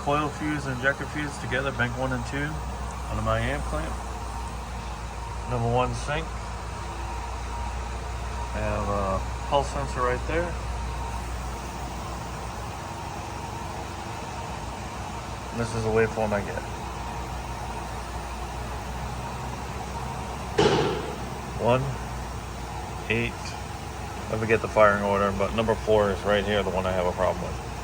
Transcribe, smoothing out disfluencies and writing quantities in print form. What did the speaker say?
coil fuse and injector fuse together, bank 1 and 2 on my amp clamp. Number 1 sync. I have a pulse sensor right there. And this is the waveform I get. 1, 8. I forget the firing order, but number 4 is right here, the one I have a problem with.